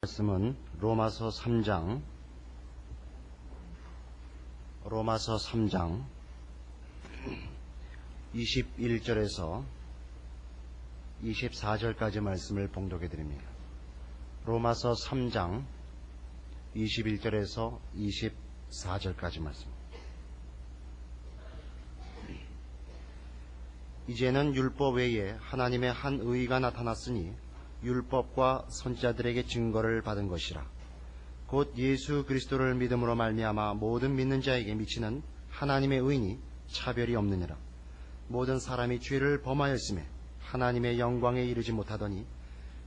말씀은 로마서 3장 21절에서 24절까지 말씀을 봉독해 드립니다. 로마서 3장 21절에서 24절까지 말씀. 이제는 율법 외에 하나님의 한 의가 나타났으니 율법과 선지자들에게 증거를 받은 것이라. 곧 예수 그리스도를 믿음으로 말미암아 모든 믿는 자에게 미치는 하나님의 의니 차별이 없느니라. 모든 사람이 죄를 범하였음에 하나님의 영광에 이르지 못하더니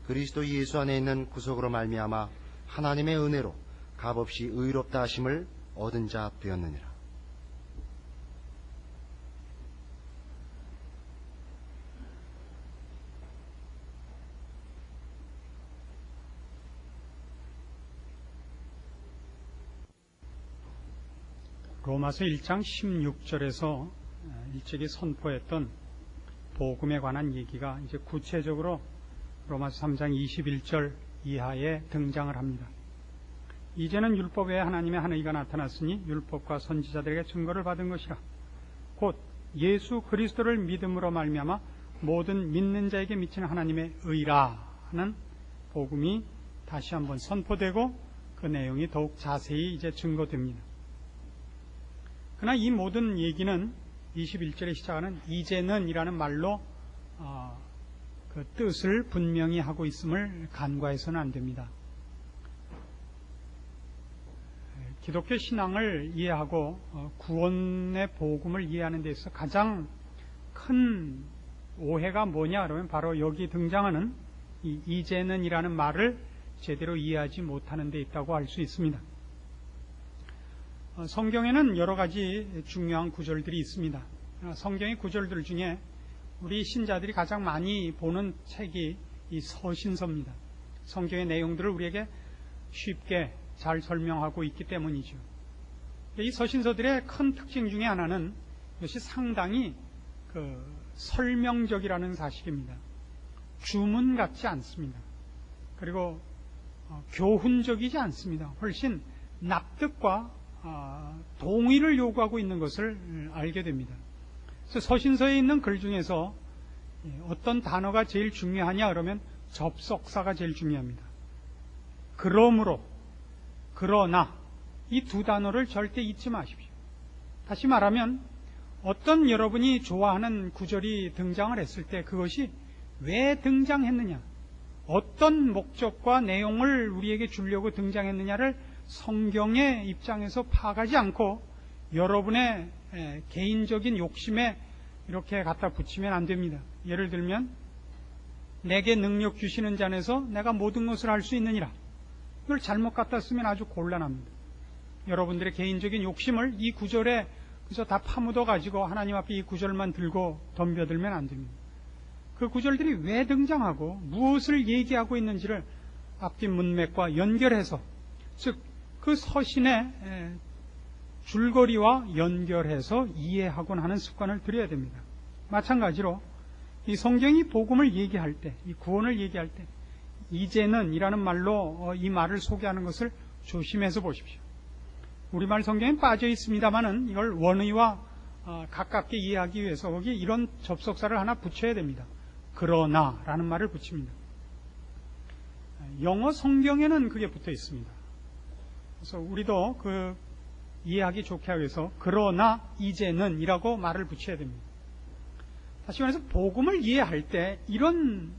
그리스도 예수 안에 있는 구속으로 말미암아 하나님의 은혜로 값없이 의롭다 하심을 얻은 자 되었느니라. 로마서 1장 16절에서 일찍이 선포했던 복음에 관한 얘기가 이제 구체적으로 로마서 3장 21절 이하에 등장을 합니다. 이제는 율법 외에 하나님의 한 의가 나타났으니 율법과 선지자들에게 증거를 받은 것이라. 곧 예수 그리스도를 믿음으로 말미암아 모든 믿는 자에게 미치는 하나님의 의라 하는 복음이 다시 한번 선포되고 그 내용이 더욱 자세히 이제 증거됩니다. 그러나 이 모든 얘기는 21절에 시작하는 이제는 이라는 말로 그 뜻을 분명히 하고 있음을 간과해서는 안 됩니다. 기독교 신앙을 이해하고 구원의 복음을 이해하는 데 있어서 가장 큰 오해가 뭐냐 그러면 바로 여기 등장하는 이 이제는 이라는 말을 제대로 이해하지 못하는 데 있다고 할 수 있습니다. 성경에는 여러 가지 중요한 구절들이 있습니다. 성경의 구절들 중에 우리 신자들이 가장 많이 보는 책이 이 서신서입니다. 성경의 내용들을 우리에게 쉽게 잘 설명하고 있기 때문이죠. 이 서신서들의 큰 특징 중에 하나는 이것이 상당히 설명적이라는 사실입니다. 주문 같지 않습니다. 그리고 교훈적이지 않습니다. 훨씬 납득과 동의를 요구하고 있는 것을 알게 됩니다. 그래서 서신서에 있는 글 중에서 어떤 단어가 제일 중요하냐 그러면 접속사가 제일 중요합니다. 그러므로, 그러나 이 두 단어를 절대 잊지 마십시오. 다시 말하면 어떤 여러분이 좋아하는 구절이 등장을 했을 때 그것이 왜 등장했느냐, 어떤 목적과 내용을 우리에게 주려고 등장했느냐를 성경의 입장에서 파악하지 않고 여러분의 개인적인 욕심에 이렇게 갖다 붙이면 안 됩니다. 예를 들면 내게 능력 주시는 자 안에서 내가 모든 것을 할 수 있느니라. 이걸 잘못 갖다 쓰면 아주 곤란합니다. 여러분들의 개인적인 욕심을 이 구절에 그래서 다 파묻어 가지고 하나님 앞에 이 구절만 들고 덤벼들면 안 됩니다. 그 구절들이 왜 등장하고 무엇을 얘기하고 있는지를 앞뒤 문맥과 연결해서, 즉 그 서신의 줄거리와 연결해서 이해하곤 하는 습관을 들여야 됩니다. 마찬가지로 이 성경이 복음을 얘기할 때, 이 구원을 얘기할 때 이제는 이라는 말로 이 말을 소개하는 것을 조심해서 보십시오. 우리말 성경에 빠져 있습니다만은 이걸 원의와 가깝게 이해하기 위해서 거기 이런 접속사를 하나 붙여야 됩니다. 그러나 라는 말을 붙입니다. 영어 성경에는 그게 붙어 있습니다. 그래서 우리도 그 이해하기 좋게 하기 위해서 그러나 이제는 이라고 말을 붙여야 됩니다. 다시 말해서 복음을 이해할 때 이런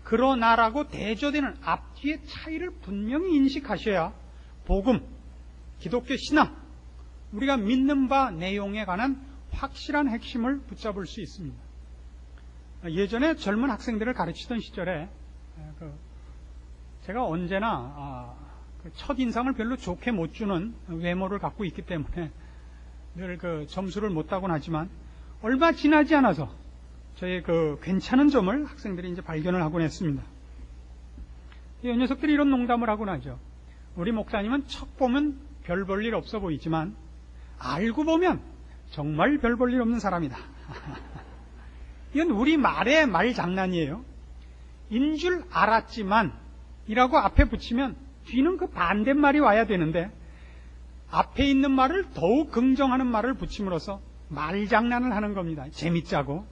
그러나라고 대조되는 앞뒤의 차이를 분명히 인식하셔야 복음, 기독교 신앙, 우리가 믿는 바 내용에 관한 확실한 핵심을 붙잡을 수 있습니다. 예전에 젊은 학생들을 가르치던 시절에 제가 언제나 첫인상을 별로 좋게 못 주는 외모를 갖고 있기 때문에 늘 점수를 못 따곤 하지만 얼마 지나지 않아서 저의 괜찮은 점을 학생들이 이제 발견을 하곤 했습니다. 이 녀석들이 이런 농담을 하곤 하죠. 우리 목사님은 척 보면 별 볼 일 없어 보이지만 알고 보면 정말 별 볼 일 없는 사람이다. 이건 우리 말의 말 장난이에요. 인 줄 알았지만 이라고 앞에 붙이면 뒤는 그 반대말이 와야 되는데 앞에 있는 말을 더욱 긍정하는 말을 붙임으로써 말장난을 하는 겁니다. 재밌자고.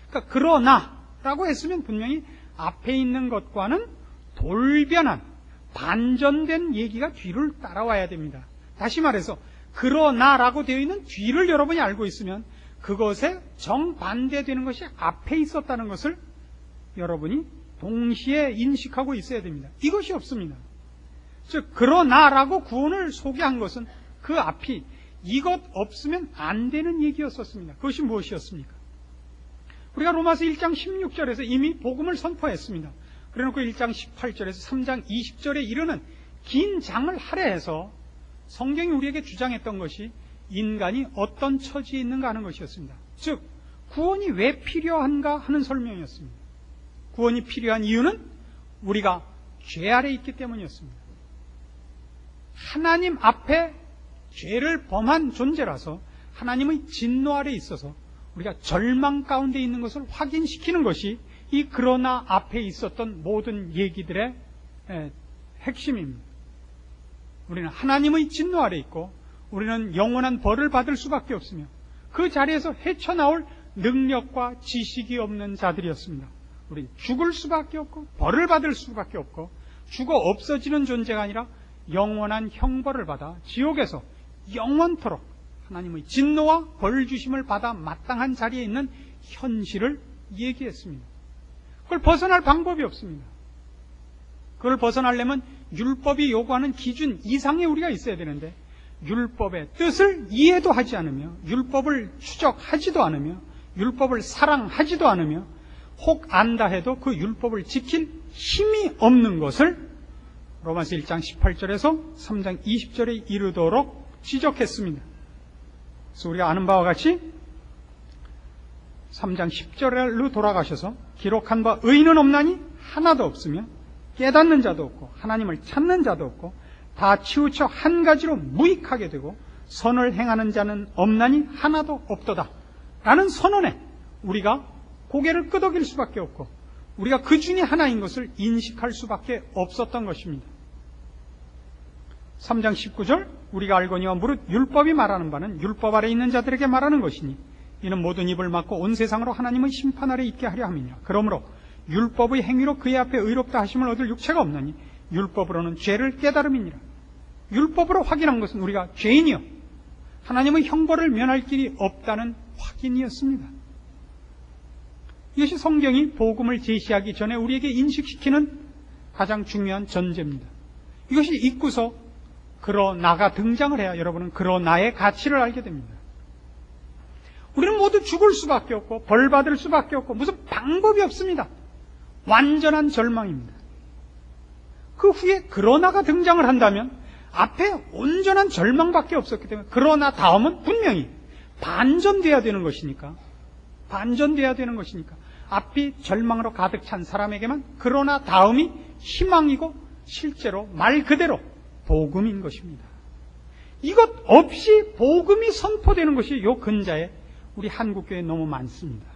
그러니까 그러나라고 했으면 분명히 앞에 있는 것과는 돌변한 반전된 얘기가 뒤를 따라와야 됩니다. 다시 말해서 그러나라고 되어 있는 뒤를 여러분이 알고 있으면 그것에 정반대되는 것이 앞에 있었다는 것을 여러분이 동시에 인식하고 있어야 됩니다. 이것이 없습니다. 즉 그러나라고 구원을 소개한 것은 그 앞이 이것 없으면 안 되는 얘기였었습니다. 그것이 무엇이었습니까? 우리가 로마서 1장 16절에서 이미 복음을 선포했습니다. 그래놓고 1장 18절에서 3장 20절에 이르는 긴 장을 할애해서 성경이 우리에게 주장했던 것이 인간이 어떤 처지에 있는가 하는 것이었습니다. 즉 구원이 왜 필요한가 하는 설명이었습니다. 구원이 필요한 이유는 우리가 죄 아래 있기 때문이었습니다. 하나님 앞에 죄를 범한 존재라서 하나님의 진노 아래 있어서 우리가 절망 가운데 있는 것을 확인시키는 것이 이 그러나 앞에 있었던 모든 얘기들의 핵심입니다. 우리는 하나님의 진노 아래 있고 우리는 영원한 벌을 받을 수밖에 없으며 그 자리에서 헤쳐나올 능력과 지식이 없는 자들이었습니다. 우리는 죽을 수밖에 없고 벌을 받을 수밖에 없고 죽어 없어지는 존재가 아니라 영원한 형벌을 받아 지옥에서 영원토록 하나님의 진노와 벌 주심을 받아 마땅한 자리에 있는 현실을 얘기했습니다. 그걸 벗어날 방법이 없습니다. 그걸 벗어나려면 율법이 요구하는 기준 이상의 우리가 있어야 되는데 율법의 뜻을 이해도 하지 않으며 율법을 추적하지도 않으며 율법을 사랑하지도 않으며 혹 안다 해도 그 율법을 지킬 힘이 없는 것을 로마서 1장 18절에서 3장 20절에 이르도록 지적했습니다. 그래서 우리가 아는 바와 같이 3장 10절로 돌아가셔서 기록한 바 의인은 없나니 하나도 없으며 깨닫는 자도 없고 하나님을 찾는 자도 없고 다 치우쳐 한 가지로 무익하게 되고 선을 행하는 자는 없나니 하나도 없도다 라는 선언에 우리가 고개를 끄덕일 수밖에 없고 우리가 그 중에 하나인 것을 인식할 수밖에 없었던 것입니다. 3장 19절 우리가 알거니와 무릇 율법이 말하는 바는 율법 아래 있는 자들에게 말하는 것이니 이는 모든 입을 막고 온 세상으로 하나님의 심판 아래 있게 하려 함이니라. 그러므로 율법의 행위로 그의 앞에 의롭다 하심을 얻을 육체가 없나니 율법으로는 죄를 깨달음이니라. 율법으로 확인한 것은 우리가 죄인이요 하나님의 형벌을 면할 길이 없다는 확인이었습니다. 이것이 성경이 복음을 제시하기 전에 우리에게 인식시키는 가장 중요한 전제입니다. 이것이 있고서 그러나가 등장을 해야 여러분은 그러나의 가치를 알게 됩니다. 우리는 모두 죽을 수밖에 없고 벌 받을 수밖에 없고 무슨 방법이 없습니다. 완전한 절망입니다. 그 후에 그러나가 등장을 한다면 앞에 온전한 절망밖에 없었기 때문에 그러나 다음은 분명히 반전돼야 되는 것이니까 앞이 절망으로 가득 찬 사람에게만 그러나 다음이 희망이고 실제로 말 그대로 복음인 것입니다. 이것 없이 복음이 선포되는 것이 요 근자에 우리 한국교회에 너무 많습니다.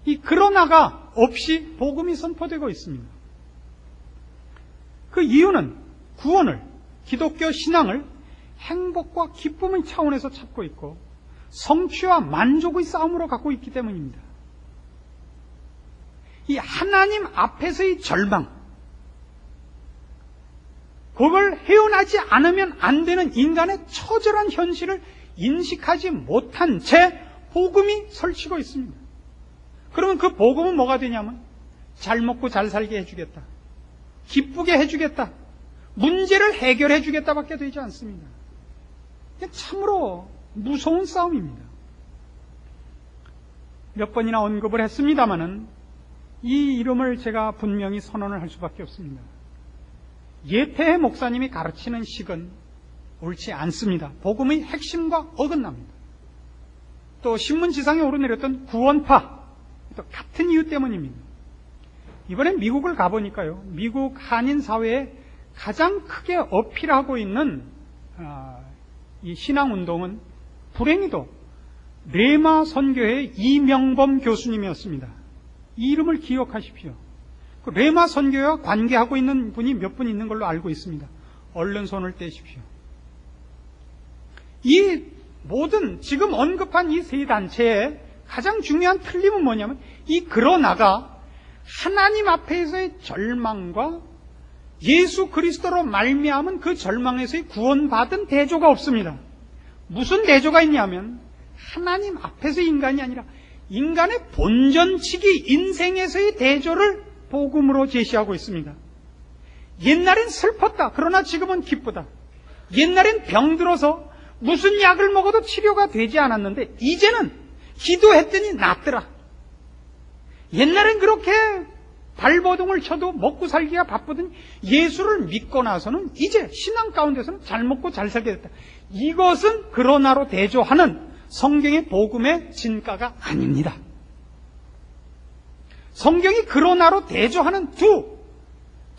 이 그러나가 없이 복음이 선포되고 있습니다. 그 이유는 구원을 기독교 신앙을 행복과 기쁨의 차원에서 찾고 있고 성취와 만족의 싸움으로 갖고 있기 때문입니다. 이 하나님 앞에서의 절망, 그걸 헤어나지 않으면 안 되는 인간의 처절한 현실을 인식하지 못한 채 복음이 설치고 있습니다. 그러면 그 복음은 뭐가 되냐면 잘 먹고 잘 살게 해주겠다, 기쁘게 해주겠다, 문제를 해결해 주겠다밖에 되지 않습니다. 참으로 무서운 싸움입니다. 몇 번이나 언급을 했습니다마는 이 이름을 제가 분명히 선언을 할 수밖에 없습니다. 예태해 목사님이 가르치는 식은 옳지 않습니다. 복음의 핵심과 어긋납니다. 또 신문지상에 오르내렸던 구원파, 또 같은 이유 때문입니다. 이번에 미국을 가보니까요, 미국 한인 사회에 가장 크게 어필하고 있는 이 신앙운동은 불행히도 레마 선교회의 이명범 교수님이었습니다. 이 이름을 기억하십시오. 그 레마 선교회와 관계하고 있는 분이 몇 분 있는 걸로 알고 있습니다. 얼른 손을 떼십시오. 이 모든 지금 언급한 이 세 단체의 가장 중요한 틀림은 뭐냐면 이 그러나가 하나님 앞에서의 절망과 예수 그리스도로 말미암은 그 절망에서의 구원받은 대조가 없습니다. 무슨 대조가 있냐면 하나님 앞에서의 인간이 아니라 인간의 본전치기 인생에서의 대조를 복음으로 제시하고 있습니다. 옛날엔 슬펐다. 그러나 지금은 기쁘다. 옛날엔 병들어서 무슨 약을 먹어도 치료가 되지 않았는데 이제는 기도했더니 낫더라. 옛날엔 그렇게 발버둥을 쳐도 먹고 살기가 바쁘더니 예수를 믿고 나서는 이제 신앙 가운데서는 잘 먹고 잘 살게 됐다. 이것은 그러나로 대조하는 성경의 복음의 진가가 아닙니다. 성경이 그러나로 대조하는 두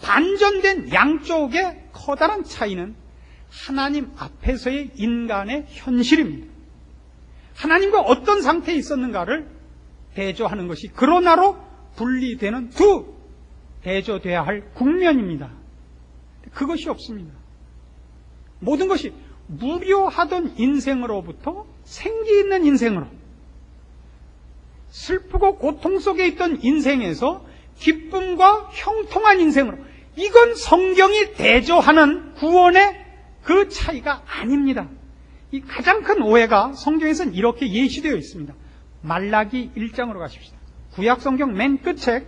반전된 양쪽의 커다란 차이는 하나님 앞에서의 인간의 현실입니다. 하나님과 어떤 상태에 있었는가를 대조하는 것이 그러나로 분리되는 두 대조돼야 할 국면입니다. 그것이 없습니다. 모든 것이 무료하던 인생으로부터 생기 있는 인생으로, 슬프고 고통 속에 있던 인생에서 기쁨과 형통한 인생으로, 이건 성경이 대조하는 구원의 그 차이가 아닙니다. 이 가장 큰 오해가 성경에서는 이렇게 예시되어 있습니다. 말라기 1장으로 가십시다. 구약 성경 맨 끝책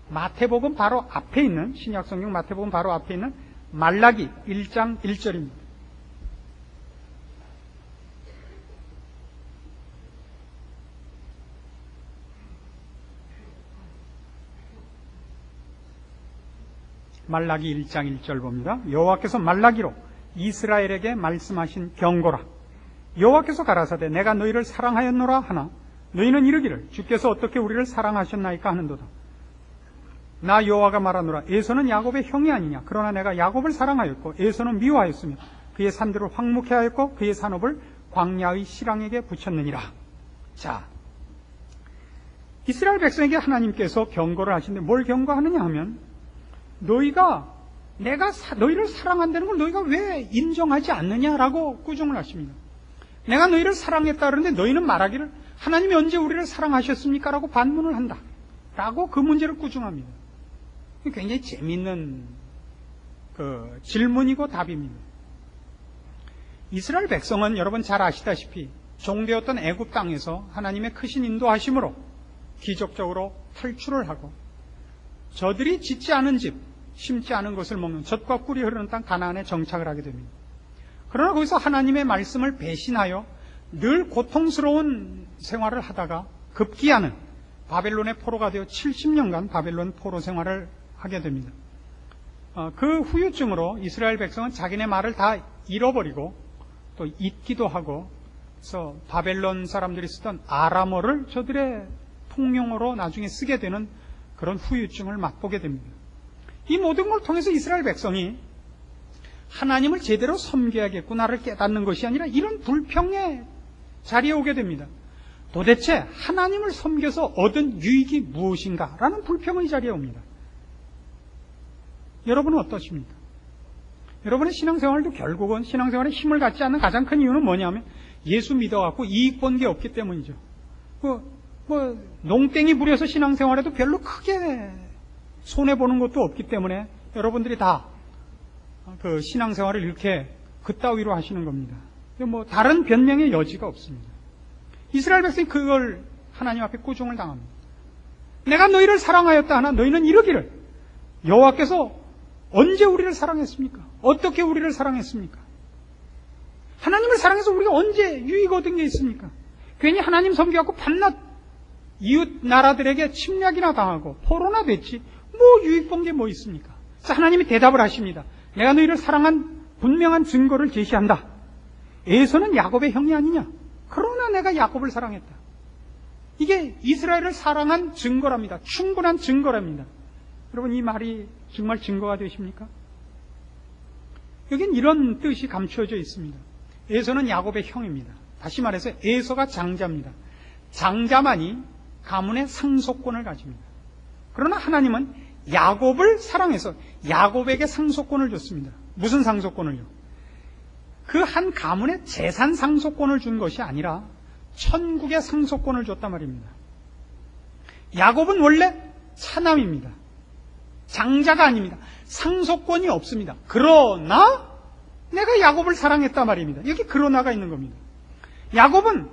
마태복음 바로 앞에 있는, 신약 성경 마태복음 바로 앞에 있는 말라기 1장 1절입니다. 말라기 1장 1절 봅니다. 여호와께서 말라기로 이스라엘에게 말씀하신 경고라. 여호와께서 가라사대 내가 너희를 사랑하였노라 하나 너희는 이르기를 주께서 어떻게 우리를 사랑하셨나이까 하는도다. 나 여호와가 말하노라. 에서는 야곱의 형이 아니냐. 그러나 내가 야곱을 사랑하였고 에서는 미워하였으며 그의 산들을 황무케 하였고 그의 산업을 광야의 실랑에게 붙였느니라. 자, 이스라엘 백성에게 하나님께서 경고를 하시는데 뭘 경고하느냐 하면 너희가 내가 너희를 사랑한다는 걸 너희가 왜 인정하지 않느냐라고 꾸중을 하십니다. 내가 너희를 사랑했다 그러는데 너희는 말하기를 하나님이 언제 우리를 사랑하셨습니까? 라고 반문을 한다. 라고 그 문제를 꾸중합니다. 굉장히 재미있는 그 질문이고 답입니다. 이스라엘 백성은 여러분 잘 아시다시피 종되었던 애굽 땅에서 하나님의 크신 인도하심으로 기적적으로 탈출을 하고 저들이 짓지 않은 집, 심지 않은 것을 먹는 젖과 꿀이 흐르는 땅 가나안에 정착을 하게 됩니다. 그러나 거기서 하나님의 말씀을 배신하여 늘 고통스러운 생활을 하다가 급기야는 바벨론의 포로가 되어 70년간 바벨론 포로 생활을 하게 됩니다. 그 후유증으로 이스라엘 백성은 자기네 말을 다 잃어버리고 또 잊기도 하고, 그래서 바벨론 사람들이 쓰던 아람어를 저들의 통용어로 나중에 쓰게 되는 그런 후유증을 맛보게 됩니다. 이 모든 걸 통해서 이스라엘 백성이 하나님을 제대로 섬겨야겠구나를 깨닫는 것이 아니라 이런 불평의 자리에 오게 됩니다. 도대체 하나님을 섬겨서 얻은 유익이 무엇인가라는 불평의 자리에 옵니다. 여러분은 어떠십니까? 여러분의 신앙생활도 결국은 신앙생활에 힘을 갖지 않는 가장 큰 이유는 뭐냐면 예수 믿어갖고 이익 본 게 없기 때문이죠. 농땡이 부려서 신앙생활에도 별로 크게 손해보는 것도 없기 때문에 여러분들이 다 그 신앙생활을 이렇게 그따위로 하시는 겁니다. 다른 변명의 여지가 없습니다. 이스라엘 백성이 그걸 하나님 앞에 꾸중을 당합니다. 내가 너희를 사랑하였다 하나 너희는 이르기를 여호와께서 언제 우리를 사랑했습니까? 어떻게 우리를 사랑했습니까? 하나님을 사랑해서 우리가 언제 유익 얻은 게 있습니까? 괜히 하나님 섬겨갖고 밤낮 이웃 나라들에게 침략이나 당하고 포로나 됐지 뭐 유익 본 게 뭐 있습니까? 그래서 하나님이 대답을 하십니다. 내가 너희를 사랑한 분명한 증거를 제시한다. 에서는 야곱의 형이 아니냐? 그러나 내가 야곱을 사랑했다. 이게 이스라엘을 사랑한 증거랍니다. 충분한 증거랍니다. 여러분 이 말이 정말 증거가 되십니까? 여긴 이런 뜻이 감추어져 있습니다. 에서는 야곱의 형입니다. 다시 말해서 에서가 장자입니다. 장자만이 가문의 상속권을 가집니다. 그러나 하나님은 야곱을 사랑해서 야곱에게 상속권을 줬습니다. 무슨 상속권을요? 그 한 가문의 재산 상속권을 준 것이 아니라 천국의 상속권을 줬단 말입니다. 야곱은 원래 차남입니다. 장자가 아닙니다. 상속권이 없습니다. 그러나 내가 야곱을 사랑했단 말입니다. 여기 그러나가 있는 겁니다. 야곱은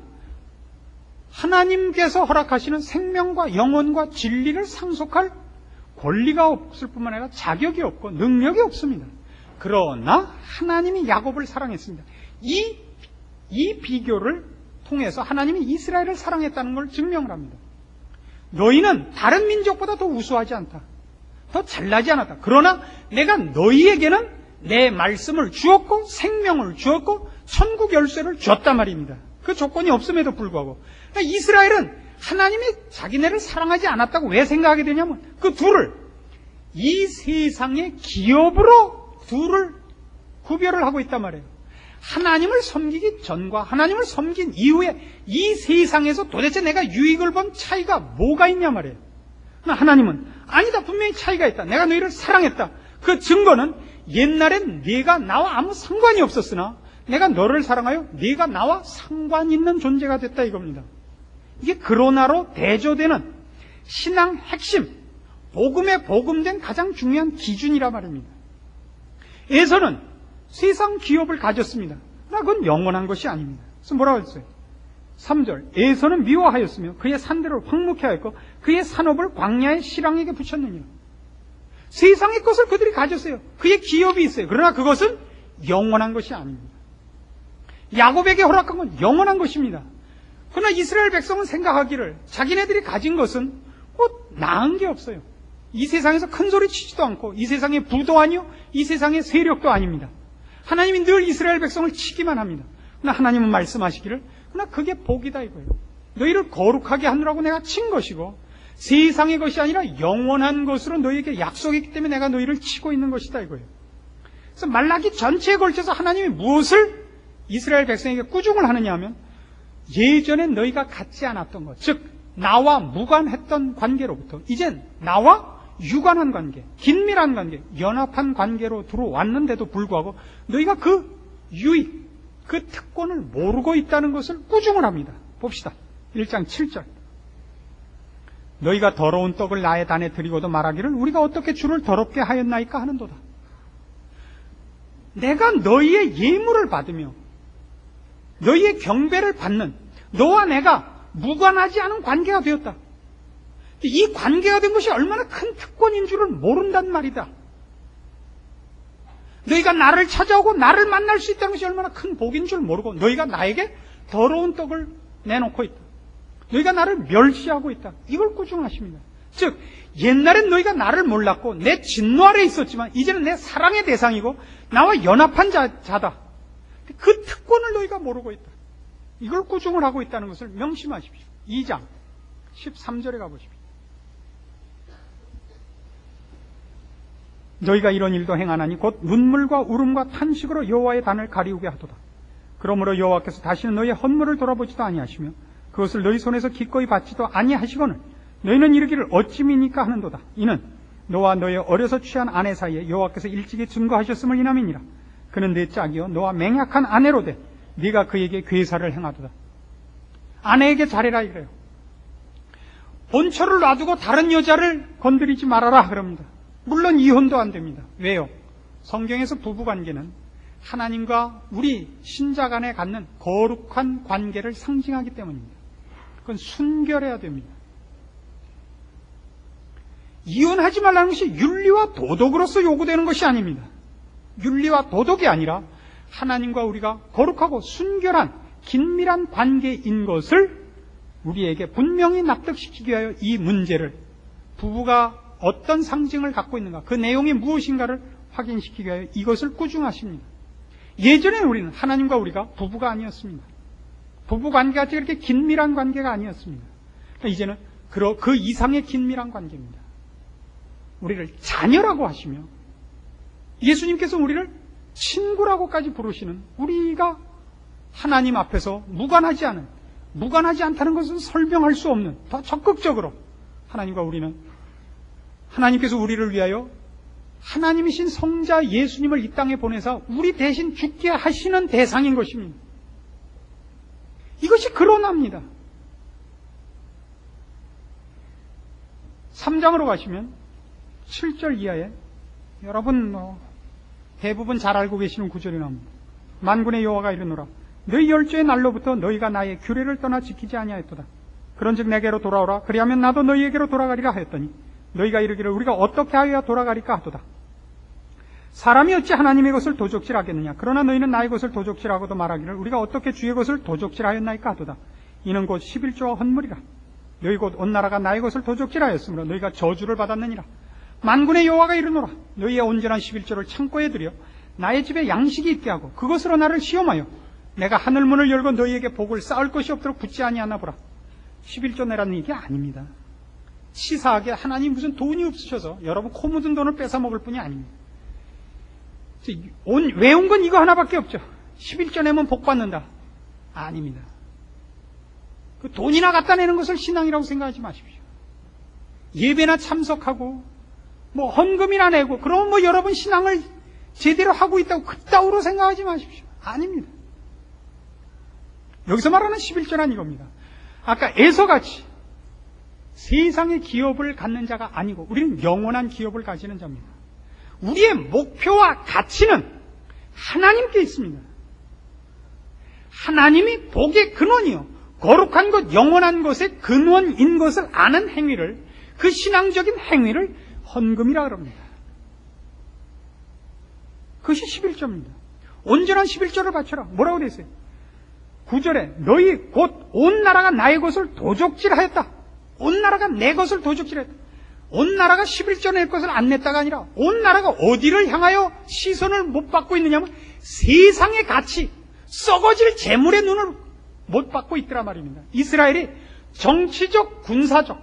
하나님께서 허락하시는 생명과 영혼과 진리를 상속할 권리가 없을 뿐만 아니라 자격이 없고 능력이 없습니다. 그러나 하나님이 야곱을 사랑했습니다. 이 비교를 통해서 하나님이 이스라엘을 사랑했다는 걸 증명을 합니다. 너희는 다른 민족보다 더 우수하지 않다. 더 잘나지 않았다. 그러나 내가 너희에게는 내 말씀을 주었고 생명을 주었고 천국 열쇠를 줬단 말입니다. 그 조건이 없음에도 불구하고 그러니까 이스라엘은 하나님이 자기네를 사랑하지 않았다고 왜 생각하게 되냐면 그 둘을 이 세상의 기업으로 둘을 구별을 하고 있단 말이에요. 하나님을 섬기기 전과 하나님을 섬긴 이후에 이 세상에서 도대체 내가 유익을 본 차이가 뭐가 있냐 말이에요. 하나님은 아니다, 분명히 차이가 있다. 내가 너희를 사랑했다. 그 증거는 옛날엔 네가 나와 아무 상관이 없었으나 내가 너를 사랑하여 네가 나와 상관 있는 존재가 됐다 이겁니다. 이게 그러나로 대조되는 신앙 핵심, 복음에 복음된 가장 중요한 기준이라 말입니다. 에서는 세상 기업을 가졌습니다. 그러나 그건 영원한 것이 아닙니다. 그래서 뭐라고 했어요? 3절, 에서는 미워하였으며 그의 산들을 황무케 하였고 그의 산업을 광야의 실랑에게 붙였느니라. 세상의 것을 그들이 가졌어요. 그의 기업이 있어요. 그러나 그것은 영원한 것이 아닙니다. 야곱에게 허락한 건 영원한 것입니다. 그러나 이스라엘 백성은 생각하기를 자기네들이 가진 것은 뭐 나은 게 없어요. 이 세상에서 큰 소리 치지도 않고 이 세상의 부도 아니요 이 세상의 세력도 아닙니다. 하나님이 늘 이스라엘 백성을 치기만 합니다. 그러나 하나님은 말씀하시기를 그러나 그게 복이다 이거예요. 너희를 거룩하게 하느라고 내가 친 것이고 세상의 것이 아니라 영원한 것으로 너희에게 약속했기 때문에 내가 너희를 치고 있는 것이다 이거예요. 그래서 말라기 전체에 걸쳐서 하나님이 무엇을 이스라엘 백성에게 꾸중을 하느냐 하면 예전엔 너희가 갖지 않았던 것, 즉 나와 무관했던 관계로부터 이젠 나와 유관한 관계, 긴밀한 관계, 연합한 관계로 들어왔는데도 불구하고 너희가 그 유익, 그 특권을 모르고 있다는 것을 꾸중을 합니다. 봅시다. 1장 7절. 너희가 더러운 떡을 나의 단에 드리고도 말하기를 우리가 어떻게 주를 더럽게 하였나이까 하는도다. 내가 너희의 예물을 받으며 너희의 경배를 받는 너와 내가 무관하지 않은 관계가 되었다. 이 관계가 된 것이 얼마나 큰 특권인 줄을 모른단 말이다. 너희가 나를 찾아오고 나를 만날 수 있다는 것이 얼마나 큰 복인 줄 모르고 너희가 나에게 더러운 떡을 내놓고 있다. 너희가 나를 멸시하고 있다. 이걸 꾸중하십니다. 즉 옛날엔 너희가 나를 몰랐고 내 진노 아래 있었지만 이제는 내 사랑의 대상이고 나와 연합한 자다. 그 특권을 너희가 모르고 있다. 이걸 꾸중을 하고 있다는 것을 명심하십시오. 2장 13절에 가보십시오. 너희가 이런 일도 행하나니 곧 눈물과 울음과 탄식으로 여호와의 단을 가리우게 하도다. 그러므로 여호와께서 다시는 너희의 헌물을 돌아보지도 아니하시며 그것을 너희 손에서 기꺼이 받지도 아니하시거늘 너희는 이르기를 어찌미니까 하는도다. 이는 너와 너의 어려서 취한 아내 사이에 여호와께서 일찍이 증거하셨음을 인함이니라. 그는 내 짝이요 너와 맹약한 아내로 돼 네가 그에게 괴사를 행하도다. 아내에게 잘해라 이래요. 본처를 놔두고 다른 여자를 건드리지 말아라 그럽니다. 물론 이혼도 안 됩니다. 왜요? 성경에서 부부관계는 하나님과 우리 신자 간에 갖는 거룩한 관계를 상징하기 때문입니다. 그건 순결해야 됩니다. 이혼하지 말라는 것이 윤리와 도덕으로서 요구되는 것이 아닙니다. 윤리와 도덕이 아니라 하나님과 우리가 거룩하고 순결한 긴밀한 관계인 것을 우리에게 분명히 납득시키기 위하여 이 문제를 부부가 어떤 상징을 갖고 있는가, 그 내용이 무엇인가를 확인시키기 위하여 이것을 꾸중하십니다. 예전에 우리는 하나님과 우리가 부부가 아니었습니다. 부부관계가 그렇게 긴밀한 관계가 아니었습니다. 이제는 그 이상의 긴밀한 관계입니다. 우리를 자녀라고 하시며 예수님께서 우리를 친구라고까지 부르시는 우리가 하나님 앞에서 무관하지 않다는 것은 설명할 수 없는 더 적극적으로 하나님께서 우리를 위하여 하나님이신 성자 예수님을 이 땅에 보내서 우리 대신 죽게 하시는 대상인 것입니다. 이것이 그러나입니다. 3장으로 가시면 7절 이하에 여러분 대부분 잘 알고 계시는 구절이 나옵니다. 만군의 여호와가 이르노라 너희 열조의 날로부터 너희가 나의 규례를 떠나 지키지 아니하였도다. 그런즉 내게로 돌아오라. 그리하면 나도 너희에게로 돌아가리라 하였더니 너희가 이르기를 우리가 어떻게 하여야 돌아가리까 하도다. 사람이 어찌 하나님의 것을 도적질하겠느냐. 그러나 너희는 나의 것을 도적질하고도 말하기를 우리가 어떻게 주의 것을 도적질하였나이까 하도다. 이는 곧 11조와 헌물이라. 너희 곧 온 나라가 나의 것을 도적질하였으므로 너희가 저주를 받았느니라. 만군의 여호와가 이르노라 너희의 온전한 11조를 창고에 들여 나의 집에 양식이 있게 하고 그것으로 나를 시험하여 내가 하늘문을 열고 너희에게 복을 쌓을 것이 없도록 붙지 아니하나 보라. 11조 내라는 얘기 아닙니다. 치사하게 하나님 무슨 돈이 없으셔서 여러분 코 묻은 돈을 뺏어 먹을 뿐이 아닙니다. 외운 건 이거 하나밖에 없죠. 11조 내면 복 받는다. 아닙니다. 그 돈이나 갖다 내는 것을 신앙이라고 생각하지 마십시오. 예배나 참석하고 헌금이나 내고 그러면 여러분 신앙을 제대로 하고 있다고 그따위로 생각하지 마십시오. 아닙니다. 여기서 말하는 11조란 이겁니다. 아까 에서같이 세상의 기업을 갖는 자가 아니고 우리는 영원한 기업을 가지는 자입니다. 우리의 목표와 가치는 하나님께 있습니다. 하나님이 복의 근원이요 거룩한 것, 영원한 것의 근원인 것을 아는 행위를, 그 신앙적인 행위를 헌금이라 그럽니다. 그것이 11조입니다. 온전한 11조를 바쳐라. 뭐라고 되어 있어요? 9절에 너희 곧 온 나라가 나의 것을 도적질하였다. 온 나라가 내 것을 도적질했다. 온 나라가 11조 낼 것을 안 냈다가 아니라 온 나라가 어디를 향하여 시선을 못 받고 있느냐면 세상의 가치, 썩어질 재물의 눈을 못 받고 있더라 말입니다. 이스라엘이 정치적, 군사적,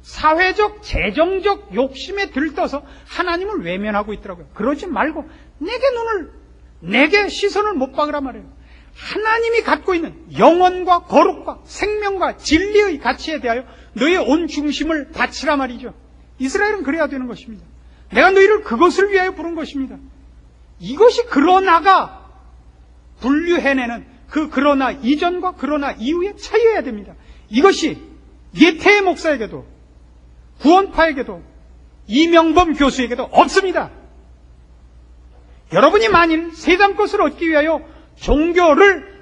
사회적, 재정적 욕심에 들떠서 하나님을 외면하고 있더라고요. 그러지 말고 내게 시선을 못 박으라 말이에요. 하나님이 갖고 있는 영혼과 거룩과 생명과 진리의 가치에 대하여 너의 온 중심을 바치라 말이죠. 이스라엘은 그래야 되는 것입니다. 내가 너희를 그것을 위하여 부른 것입니다. 이것이 그러나가 분류해내는 그 그러나 이전과 그러나 이후의 차이여야 됩니다. 이것이 예태의 목사에게도 구원파에게도 이명범 교수에게도 없습니다. 여러분이 만일 세상 것을 얻기 위하여 종교를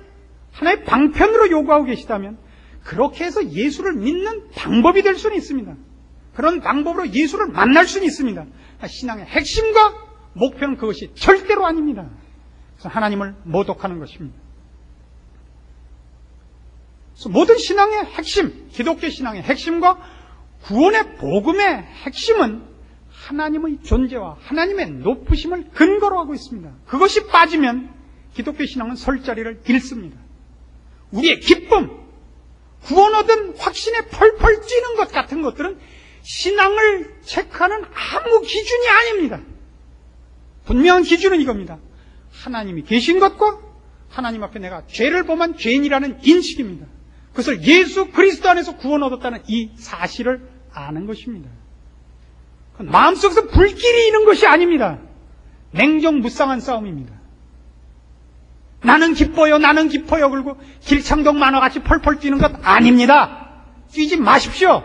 하나의 방편으로 요구하고 계시다면 그렇게 해서 예수를 믿는 방법이 될 수는 있습니다. 그런 방법으로 예수를 만날 수는 있습니다. 신앙의 핵심과 목표는 그것이 절대로 아닙니다. 그래서 하나님을 모독하는 것입니다. 그래서 모든 신앙의 핵심, 기독교 신앙의 핵심과 구원의 복음의 핵심은 하나님의 존재와 하나님의 높으심을 근거로 하고 있습니다. 그것이 빠지면 기독교 신앙은 설 자리를 잃습니다. 우리의 기쁨, 구원 얻은 확신에 펄펄 뛰는 것 같은 것들은 신앙을 체크하는 아무 기준이 아닙니다. 분명한 기준은 이겁니다. 하나님이 계신 것과 하나님 앞에 내가 죄를 범한 죄인이라는 인식입니다. 그것을 예수 그리스도 안에서 구원 얻었다는 이 사실을 아는 것입니다. 마음속에서 불길이 있는 것이 아닙니다. 냉정무쌍한 싸움입니다. 나는 기뻐요, 나는 기뻐요. 그리고 길창동 만화같이 펄펄 뛰는 것 아닙니다. 뛰지 마십시오.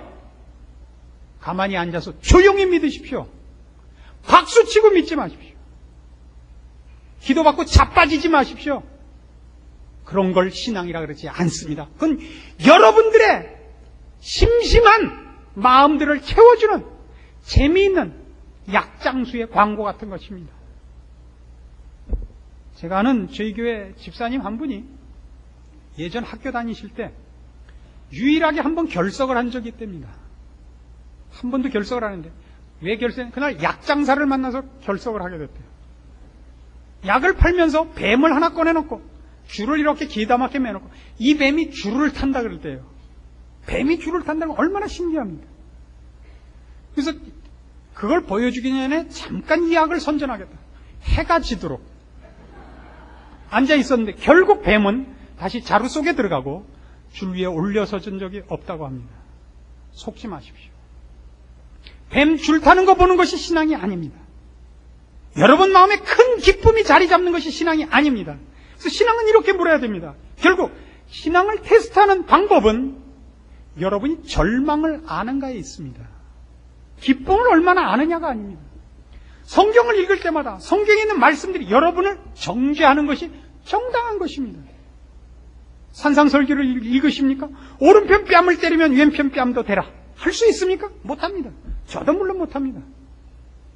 가만히 앉아서 조용히 믿으십시오. 박수치고 믿지 마십시오. 기도받고 자빠지지 마십시오. 그런 걸 신앙이라 그러지 않습니다. 그건 여러분들의 심심한 마음들을 채워주는 재미있는 약장수의 광고 같은 것입니다. 제가 아는 저희 교회 집사님 한 분이 예전 학교 다니실 때 유일하게 한 번 결석을 한 적이 있답니다. 한 번도 결석을 하는데 왜 결석? 그날 약장사를 만나서 결석을 하게 됐대요. 약을 팔면서 뱀을 하나 꺼내놓고 줄을 이렇게 기다 막게 매놓고 이 뱀이 줄을 탄다 그럴 때요. 뱀이 줄을 탄다는 건 얼마나 신기합니까? 그래서 그걸 보여주기 전에 잠깐 이 약을 선전하겠다. 해가 지도록 앉아 있었는데 결국 뱀은 다시 자루 속에 들어가고 줄 위에 올려서진 적이 없다고 합니다. 속지 마십시오. 뱀 줄 타는 거 보는 것이 신앙이 아닙니다. 여러분 마음에 큰 기쁨이 자리 잡는 것이 신앙이 아닙니다. 그래서 신앙은 이렇게 물어야 됩니다. 결국 신앙을 테스트하는 방법은 여러분이 절망을 아는가에 있습니다. 기쁨을 얼마나 아느냐가 아닙니다. 성경을 읽을 때마다 성경에 있는 말씀들이 여러분을 정죄하는 것이 정당한 것입니다. 산상설교를 읽으십니까? 오른편 뺨을 때리면 왼편 뺨도 대라. 할 수 있습니까? 못합니다. 저도 물론 못합니다.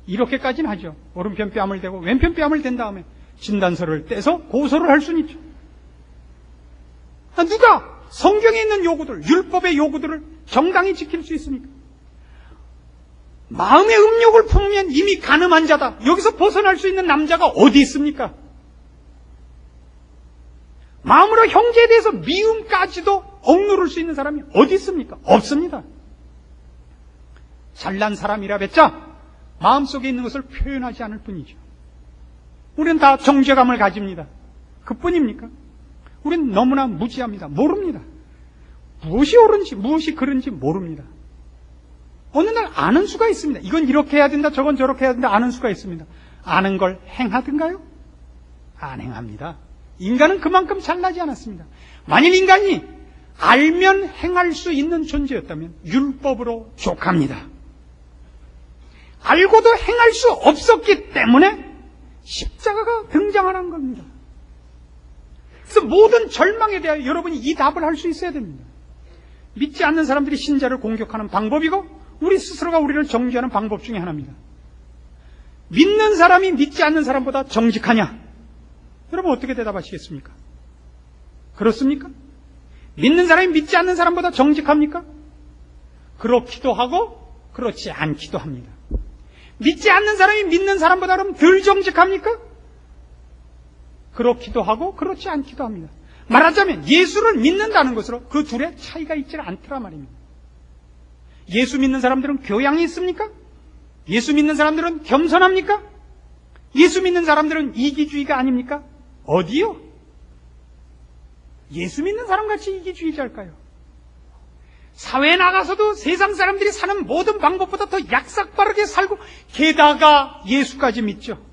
이렇게까지는 하죠. 오른편 뺨을 대고 왼편 뺨을 댄 다음에 진단서를 떼서 고소를 할 수는 있죠. 누가 성경에 있는 요구들, 율법의 요구들을 정당히 지킬 수 있습니까? 마음의 음욕을 품으면 이미 간음한 자다. 여기서 벗어날 수 있는 남자가 어디 있습니까? 마음으로 형제에 대해서 미움까지도 억누를 수 있는 사람이 어디 있습니까? 없습니다. 잘난 사람이라 뱉자 마음속에 있는 것을 표현하지 않을 뿐이죠. 우리는 다 정죄감을 가집니다. 그뿐입니까? 우리는 너무나 무지합니다. 모릅니다. 무엇이 옳은지 무엇이 그른지 모릅니다. 어느 날 아는 수가 있습니다. 이건 이렇게 해야 된다, 저건 저렇게 해야 된다 아는 수가 있습니다. 아는 걸 행하든가요? 안 행합니다. 인간은 그만큼 잘나지 않았습니다. 만일 인간이 알면 행할 수 있는 존재였다면 율법으로 족합니다. 알고도 행할 수 없었기 때문에 십자가가 등장하는 겁니다. 그래서 모든 절망에 대하여 여러분이 이 답을 할 수 있어야 됩니다. 믿지 않는 사람들이 신자를 공격하는 방법이고 우리 스스로가 우리를 정죄하는 방법 중에 하나입니다. 믿는 사람이 믿지 않는 사람보다 정직하냐? 여러분 어떻게 대답하시겠습니까? 그렇습니까? 믿는 사람이 믿지 않는 사람보다 정직합니까? 그렇기도 하고 그렇지 않기도 합니다. 믿지 않는 사람이 믿는 사람보다 그럼 덜 정직합니까? 그렇기도 하고 그렇지 않기도 합니다. 말하자면 예수를 믿는다는 것으로 그 둘의 차이가 있지 않더라 말입니다. 예수 믿는 사람들은 교양이 있습니까? 예수 믿는 사람들은 겸손합니까? 예수 믿는 사람들은 이기주의가 아닙니까? 어디요? 예수 믿는 사람같이 이기주의자일까요? 사회에 나가서도 세상 사람들이 사는 모든 방법보다 더 약삭빠르게 살고 게다가 예수까지 믿죠.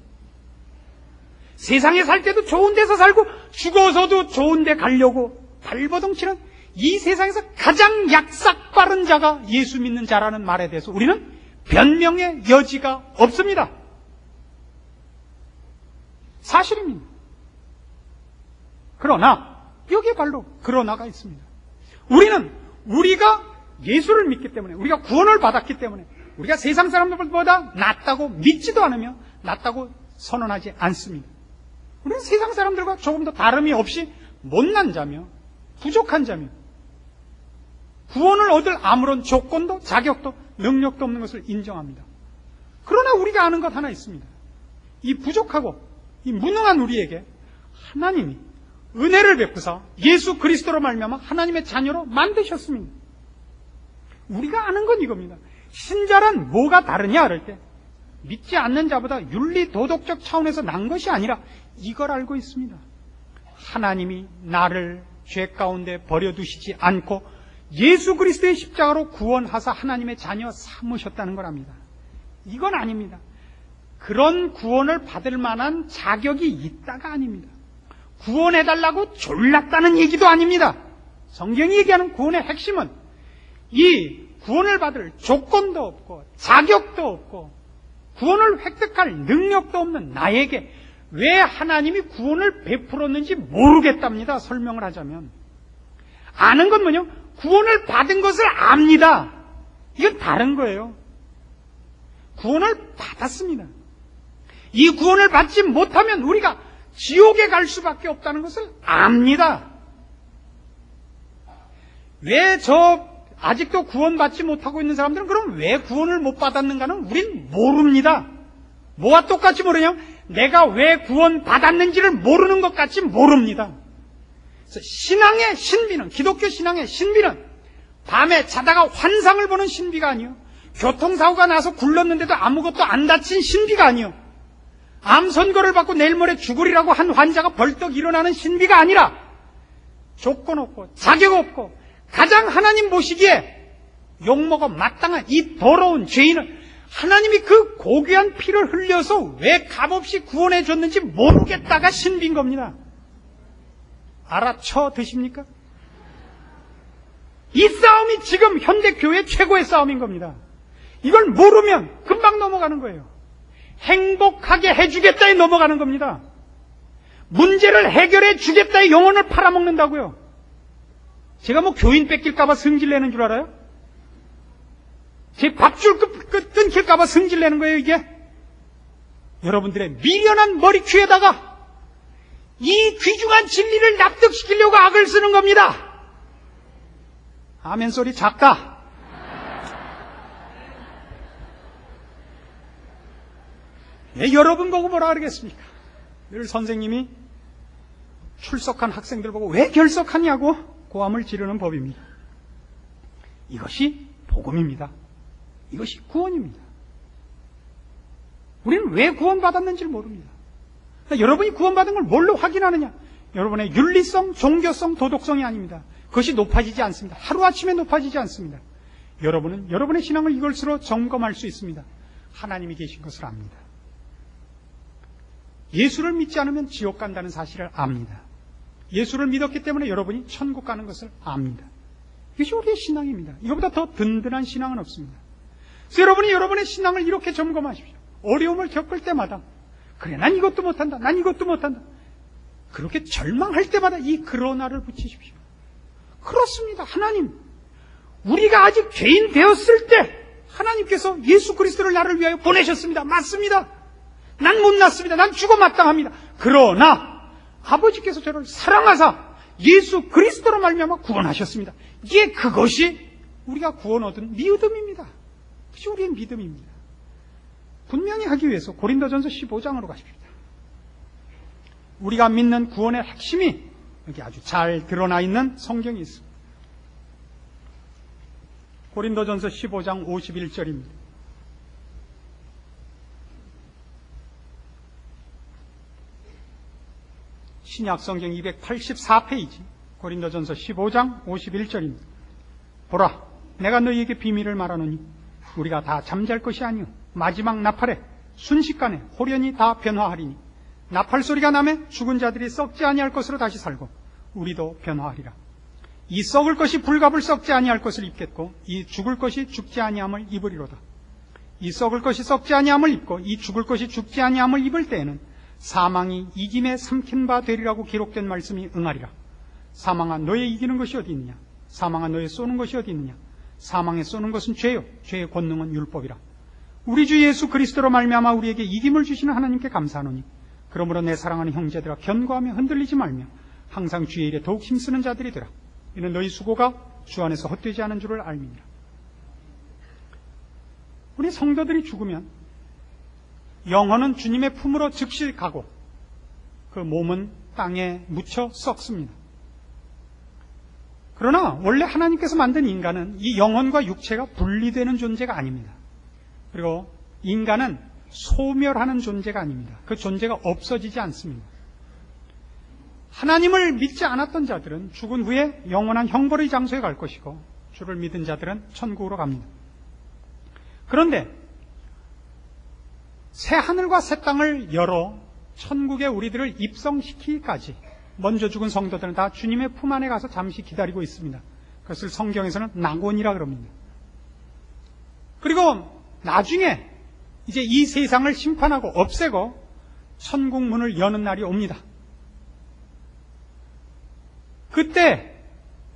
세상에 살 때도 좋은 데서 살고 죽어서도 좋은 데 가려고 발버둥치는 이 세상에서 가장 약삭빠른 자가 예수 믿는 자라는 말에 대해서 우리는 변명의 여지가 없습니다. 사실입니다. 그러나 여기에 바로 그러나가 있습니다. 우리는 우리가 예수를 믿기 때문에 우리가 구원을 받았기 때문에 우리가 세상 사람들보다 낫다고 믿지도 않으며 낫다고 선언하지 않습니다. 우리는 세상 사람들과 조금 더 다름이 없이 못난 자며 부족한 자며 구원을 얻을 아무런 조건도 자격도 능력도 없는 것을 인정합니다. 그러나 우리가 아는 것 하나 있습니다. 이 부족하고 이 무능한 우리에게 하나님이 은혜를 베푸사 예수 그리스도로 말미암아 하나님의 자녀로 만드셨습니다. 우리가 아는 건 이겁니다. 신자란 뭐가 다르냐 그럴 때 믿지 않는 자보다 윤리 도덕적 차원에서 난 것이 아니라 이걸 알고 있습니다. 하나님이 나를 죄 가운데 버려두시지 않고 예수 그리스도의 십자가로 구원하사 하나님의 자녀 삼으셨다는 걸 압니다. 이건 아닙니다. 그런 구원을 받을 만한 자격이 있다가 아닙니다. 구원해달라고 졸랐다는 얘기도 아닙니다. 성경이 얘기하는 구원의 핵심은 이 구원을 받을 조건도 없고 자격도 없고 구원을 획득할 능력도 없는 나에게 왜 하나님이 구원을 베풀었는지 모르겠답니다. 설명을 하자면 아는 건 뭐냐? 구원을 받은 것을 압니다. 이건 다른 거예요. 구원을 받았습니다. 이 구원을 받지 못하면 우리가 지옥에 갈 수밖에 없다는 것을 압니다. 왜 아직도 구원받지 못하고 있는 사람들은 그럼 왜 구원을 못 받았는가는 우린 모릅니다. 뭐와 똑같이 모르냐? 내가 왜 구원받았는지를 모르는 것 같이 모릅니다. 그래서 신앙의 신비는, 기독교 신앙의 신비는 밤에 자다가 환상을 보는 신비가 아니요, 교통사고가 나서 굴렀는데도 아무것도 안 다친 신비가 아니요, 암 선고를 받고 내일 모레 죽으리라고 한 환자가 벌떡 일어나는 신비가 아니라 조건 없고 자격 없고 가장 하나님 보시기에 욕먹어 마땅한 이 더러운 죄인을 하나님이 그 고귀한 피를 흘려서 왜 값없이 구원해 줬는지 모르겠다가 신비인 겁니다. 알아쳐 드십니까? 이 싸움이 지금 현대교회 최고의 싸움인 겁니다. 이걸 모르면 금방 넘어가는 거예요. 행복하게 해주겠다에 넘어가는 겁니다. 문제를 해결해 주겠다에 영혼을 팔아먹는다고요. 제가 뭐 교인 뺏길까봐 승질내는 줄 알아요? 제 밥줄 끊길까봐 승질내는 거예요, 이게? 여러분들의 미련한 머리 귀에다가 이 귀중한 진리를 납득시키려고 악을 쓰는 겁니다. 아멘 소리 작다. 네, 여러분 보고 뭐라 그러겠습니까? 늘 선생님이 출석한 학생들 보고 왜 결석하냐고 고함을 지르는 법입니다. 이것이 복음입니다. 이것이 구원입니다. 우리는 왜 구원받았는지를 모릅니다. 여러분이 구원받은 걸 뭘로 확인하느냐? 여러분의 윤리성, 종교성, 도덕성이 아닙니다. 그것이 높아지지 않습니다. 하루아침에 높아지지 않습니다. 여러분은 여러분의 신앙을 이것으로 점검할 수 있습니다. 하나님이 계신 것을 압니다. 예수를 믿지 않으면 지옥 간다는 사실을 압니다. 예수를 믿었기 때문에 여러분이 천국 가는 것을 압니다. 이것이 우리의 신앙입니다. 이거보다 더 든든한 신앙은 없습니다. 그래서 여러분이 여러분의 신앙을 이렇게 점검하십시오. 어려움을 겪을 때마다 그래, 난 이것도 못한다. 난 이것도 못한다. 그렇게 절망할 때마다 이 그러나를 붙이십시오. 그렇습니다. 하나님, 우리가 아직 죄인 되었을 때 하나님께서 예수 그리스도를 나를 위하여 보내셨습니다. 맞습니다. 난 못났습니다. 난 죽어 마땅합니다. 그러나 아버지께서 저를 사랑하사 예수 그리스도로 말미암아 구원하셨습니다. 이게 그것이 우리가 구원 얻은 믿음입니다. 그것이 우리의 믿음입니다. 분명히 하기 위해서 고린도전서 15장으로 가십시오. 우리가 믿는 구원의 핵심이 여기 아주 잘 드러나 있는 성경이 있습니다. 고린도전서 15장 51절입니다. 신약성경 284페이지 고린도전서 15장 51절입니다. 보라, 내가 너희에게 비밀을 말하노니 우리가 다 잠잘 것이 아니오 마지막 나팔에 순식간에 홀연히 다 변화하리니 나팔 소리가 나매 죽은 자들이 썩지 아니할 것으로 다시 살고 우리도 변화하리라. 이 썩을 것이 불갑을 썩지 아니할 것을 입겠고 이 죽을 것이 죽지 아니함을 입으리로다. 이 썩을 것이 썩지 아니함을 입고 이 죽을 것이 죽지 아니함을 입을 때에는 사망이 이김에 삼킨 바 되리라고 기록된 말씀이 응하리라. 사망아, 너의 이기는 것이 어디 있느냐? 사망아, 너의 쏘는 것이 어디 있느냐? 사망에 쏘는 것은 죄요, 죄의 권능은 율법이라. 우리 주 예수 그리스도로 말미암아 우리에게 이김을 주시는 하나님께 감사하노니 그러므로 내 사랑하는 형제들아, 견고하며 흔들리지 말며 항상 주의 일에 더욱 힘쓰는 자들이 되라. 이는 너희 수고가 주 안에서 헛되지 않은 줄을 알미니라. 우리 성도들이 죽으면 영혼은 주님의 품으로 즉시 가고 그 몸은 땅에 묻혀 썩습니다. 그러나 원래 하나님께서 만든 인간은 이 영혼과 육체가 분리되는 존재가 아닙니다. 그리고 인간은 소멸하는 존재가 아닙니다. 그 존재가 없어지지 않습니다. 하나님을 믿지 않았던 자들은 죽은 후에 영원한 형벌의 장소에 갈 것이고 주를 믿은 자들은 천국으로 갑니다. 그런데 새 하늘과 새 땅을 열어 천국에 우리들을 입성시키기까지 먼저 죽은 성도들은 다 주님의 품 안에 가서 잠시 기다리고 있습니다. 그것을 성경에서는 낙원이라 그럽니다. 그리고 나중에 이제 이 세상을 심판하고 없애고 천국 문을 여는 날이 옵니다. 그때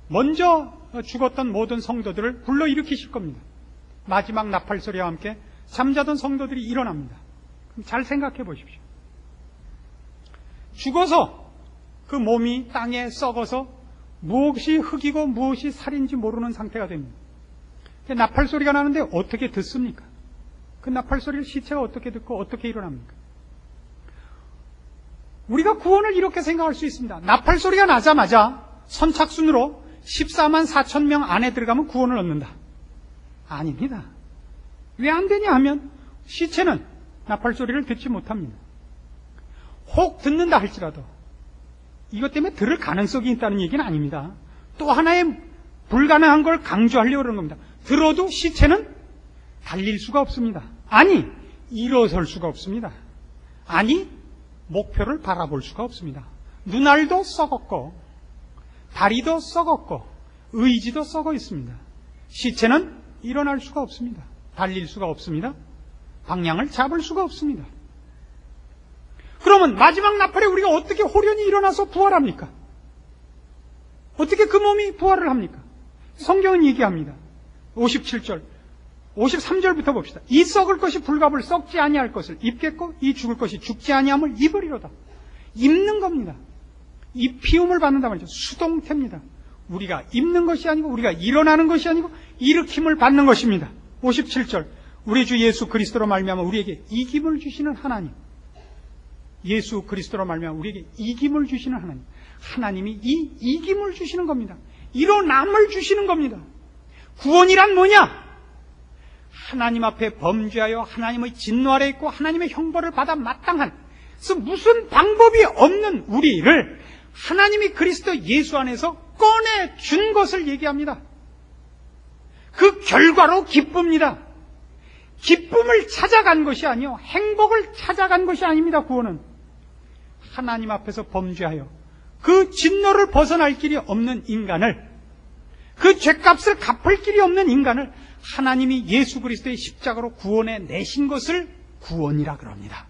먼저 죽었던 모든 성도들을 불러일으키실 겁니다. 마지막 나팔 소리와 함께 잠자던 성도들이 일어납니다. 그럼 잘 생각해 보십시오. 죽어서 그 몸이 땅에 썩어서 무엇이 흙이고 무엇이 살인지 모르는 상태가 됩니다. 나팔 소리가 나는데 어떻게 듣습니까? 그 나팔 소리를 시체가 어떻게 듣고 어떻게 일어납니까? 우리가 구원을 이렇게 생각할 수 있습니다. 나팔 소리가 나자마자 선착순으로 14만 4천 명 안에 들어가면 구원을 얻는다. 아닙니다. 왜 안 되냐 하면 시체는 나팔 소리를 듣지 못합니다. 혹 듣는다 할지라도 이것 때문에 들을 가능성이 있다는 얘기는 아닙니다. 또 하나의 불가능한 걸 강조하려고 그러는 겁니다. 들어도 시체는 달릴 수가 없습니다. 아니, 일어설 수가 없습니다. 아니, 목표를 바라볼 수가 없습니다. 눈알도 썩었고, 다리도 썩었고, 의지도 썩어 있습니다. 시체는 일어날 수가 없습니다. 달릴 수가 없습니다. 방향을 잡을 수가 없습니다. 그러면 마지막 나팔에 우리가 어떻게 호련히 일어나서 부활합니까? 어떻게 그 몸이 부활을 합니까? 성경은 얘기합니다. 57절, 53절부터 봅시다. 이 썩을 것이 불갑을 썩지 아니할 것을 입겠고 이 죽을 것이 죽지 아니함을 입으리로다. 입는 겁니다. 이 피움을 받는단 말이죠. 수동태입니다. 우리가 입는 것이 아니고 우리가 일어나는 것이 아니고 일으킴을 받는 것입니다. 57절, 우리 주 예수 그리스도로 말미암아 우리에게 이김을 주시는 하나님. 예수 그리스도로 말미암아 우리에게 이김을 주시는 하나님. 하나님이 이 이김을 주시는 겁니다. 일어남을 주시는 겁니다. 구원이란 뭐냐? 하나님 앞에 범죄하여 하나님의 진노 아래 있고 하나님의 형벌을 받아 마땅한, 그래서 무슨 방법이 없는 우리를 하나님이 그리스도 예수 안에서 꺼내준 것을 얘기합니다. 그 결과로 기쁩니다. 기쁨을 찾아간 것이 아니요, 행복을 찾아간 것이 아닙니다. 구원은 하나님 앞에서 범죄하여 그 진노를 벗어날 길이 없는 인간을, 그 죄값을 갚을 길이 없는 인간을 하나님이 예수 그리스도의 십자가로 구원해 내신 것을 구원이라 그럽니다.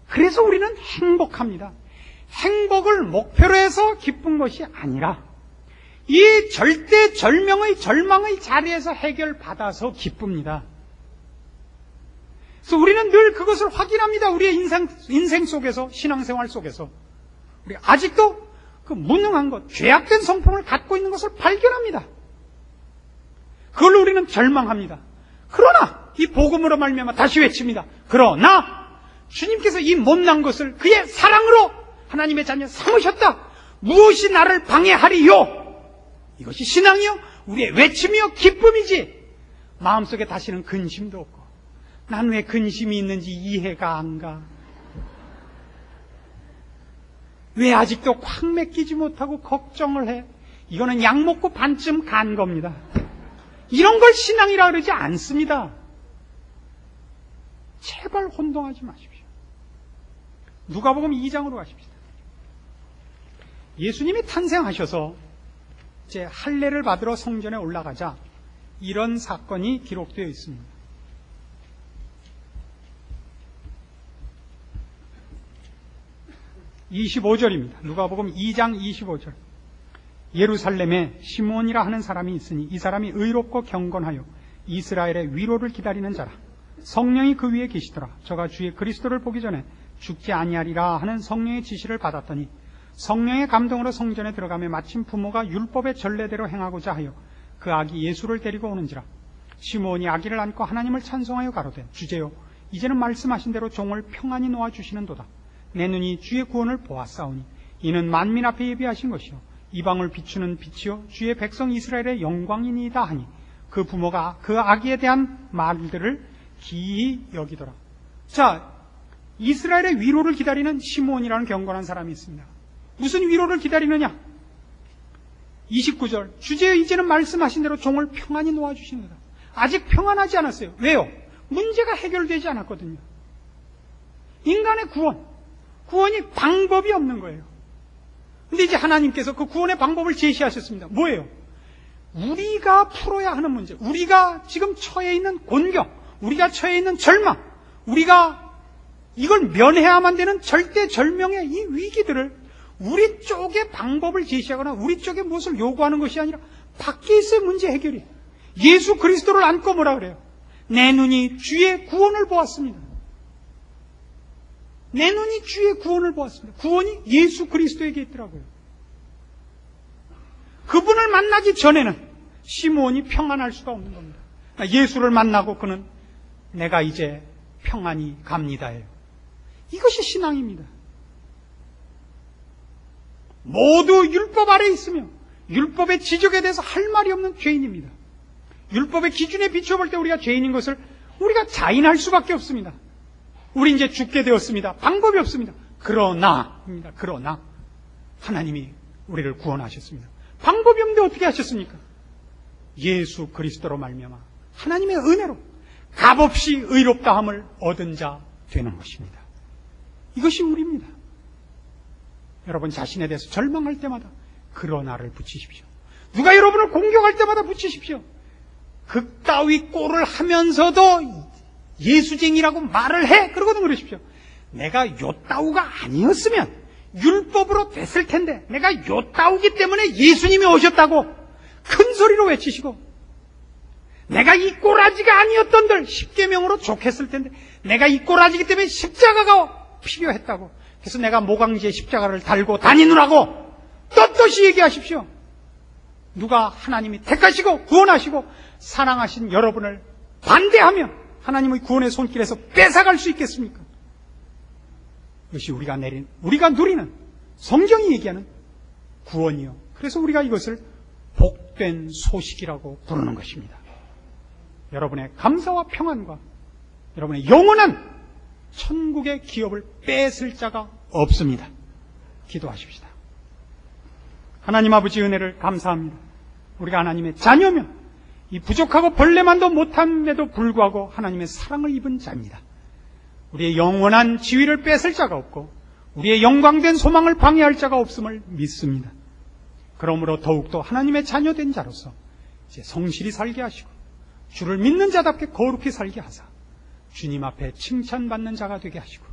그래서 우리는 행복합니다. 행복을 목표로 해서 기쁜 것이 아니라 이 절대절명의 절망의 자리에서 해결받아서 기쁩니다. 그래서 우리는 늘 그것을 확인합니다. 우리의 인생 속에서, 신앙생활 속에서 우리 아직도 그 무능한 것, 죄악된 성품을 갖고 있는 것을 발견합니다. 그걸로 우리는 절망합니다. 그러나 이 복음으로 말미암아 다시 외칩니다. 그러나 주님께서 이 못난 것을 그의 사랑으로 하나님의 자녀 삼으셨다. 무엇이 나를 방해하리요? 이것이 신앙이요, 우리의 외침이요, 기쁨이지. 마음속에 다시는 근심도 없고, 난 왜 근심이 있는지 이해가 안 가. 왜 아직도 콱 맡기지 못하고 걱정을 해? 이거는 약 먹고 반쯤 간 겁니다. 이런 걸 신앙이라 그러지 않습니다. 제발 혼동하지 마십시오. 누가복음 2장으로 가십시다. 예수님이 탄생하셔서 이제 할례를 받으러 성전에 올라가자 이런 사건이 기록되어 있습니다. (25절입니다) 누가복음 2장 25절. 예루살렘에 시몬이라 하는 사람이 있으니 이 사람이 의롭고 경건하여 이스라엘의 위로를 기다리는 자라. 성령이 그 위에 계시더라. 저가 주의 그리스도를 보기 전에 죽지 아니하리라 하는 성령의 지시를 받았더니 성령의 감동으로 성전에 들어가며 마침 부모가 율법의 전례대로 행하고자 하여 그 아기 예수를 데리고 오는지라. 시몬이 아기를 안고 하나님을 찬송하여 가로되, 주제요, 이제는 말씀하신 대로 종을 평안히 놓아주시는도다. 내 눈이 주의 구원을 보았사오니 이는 만민 앞에 예비하신 것이요 이방을 비추는 빛이요 주의 백성 이스라엘의 영광이니이다 하니 그 부모가 그 아기에 대한 말들을 기이 여기더라. 자, 이스라엘의 위로를 기다리는 시몬이라는 경건한 사람이 있습니다. 무슨 위로를 기다리느냐? 29절, 주제여 이제는 말씀하신 대로 종을 평안히 놓아주시는다. 아직 평안하지 않았어요. 왜요? 문제가 해결되지 않았거든요. 인간의 구원이 방법이 없는 거예요. 근데 이제 하나님께서 그 구원의 방법을 제시하셨습니다. 뭐예요? 우리가 풀어야 하는 문제, 우리가 지금 처해 있는 곤경, 우리가 처해 있는 절망, 우리가 이걸 면해야만 되는 절대절명의 이 위기들을 우리 쪽의 방법을 제시하거나 우리 쪽에 무엇을 요구하는 것이 아니라 밖에 있어야 문제 해결이. 예수 그리스도를 안고 뭐라 그래요? 내 눈이 주의 구원을 보았습니다. 내 눈이 주의 구원을 보았습니다. 구원이 예수 그리스도에게 있더라고요. 그분을 만나기 전에는 시몬이 평안할 수가 없는 겁니다. 예수를 만나고 그는 내가 이제 평안히 갑니다예요. 이것이 신앙입니다. 모두 율법 아래 있으며 율법의 지적에 대해서 할 말이 없는 죄인입니다. 율법의 기준에 비춰볼 때 우리가 죄인인 것을 우리가 자인할 수밖에 없습니다. 우리 이제 죽게 되었습니다. 방법이 없습니다. 그러나 하나님이 우리를 구원하셨습니다. 방법이 없는데 어떻게 하셨습니까? 예수 그리스도로 말미암아 하나님의 은혜로 값없이 의롭다함을 얻은 자 되는 것입니다. 이것이 우리입니다. 여러분 자신에 대해서 절망할 때마다 그러나를 붙이십시오. 누가 여러분을 공격할 때마다 붙이십시오. 그따위 꼴을 하면서도 예수쟁이라고 말을 해. 그러거든 그러십시오. 내가 요따우가 아니었으면 율법으로 됐을 텐데 내가 요따우기 때문에 예수님이 오셨다고 큰 소리로 외치시고, 내가 이 꼬라지가 아니었던들 십계명으로 좋겠을 텐데 내가 이 꼬라지기 때문에 십자가가 필요했다고, 그래서 내가 모강지에 십자가를 달고 다니느라고 떳떳이 얘기하십시오. 누가 하나님이 택하시고 구원하시고 사랑하신 여러분을 반대하며 하나님의 구원의 손길에서 뺏어갈 수 있겠습니까? 이것이 우리가 누리는 성경이 얘기하는 구원이요. 그래서 우리가 이것을 복된 소식이라고 부르는 것입니다. 여러분의 감사와 평안과 여러분의 영원한 천국의 기업을 뺏을 자가 없습니다. 기도하십시다. 하나님 아버지 은혜를 감사합니다. 우리가 하나님의 자녀며 이 부족하고 벌레만도 못함에도 불구하고 하나님의 사랑을 입은 자입니다. 우리의 영원한 지위를 뺏을 자가 없고 우리의 영광된 소망을 방해할 자가 없음을 믿습니다. 그러므로 더욱더 하나님의 자녀된 자로서 이제 성실히 살게 하시고 주를 믿는 자답게 거룩히 살게 하사 주님 앞에 칭찬받는 자가 되게 하시고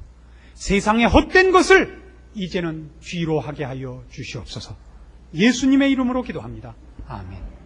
세상의 헛된 것을 이제는 뒤로 하게 하여 주시옵소서. 예수님의 이름으로 기도합니다. 아멘.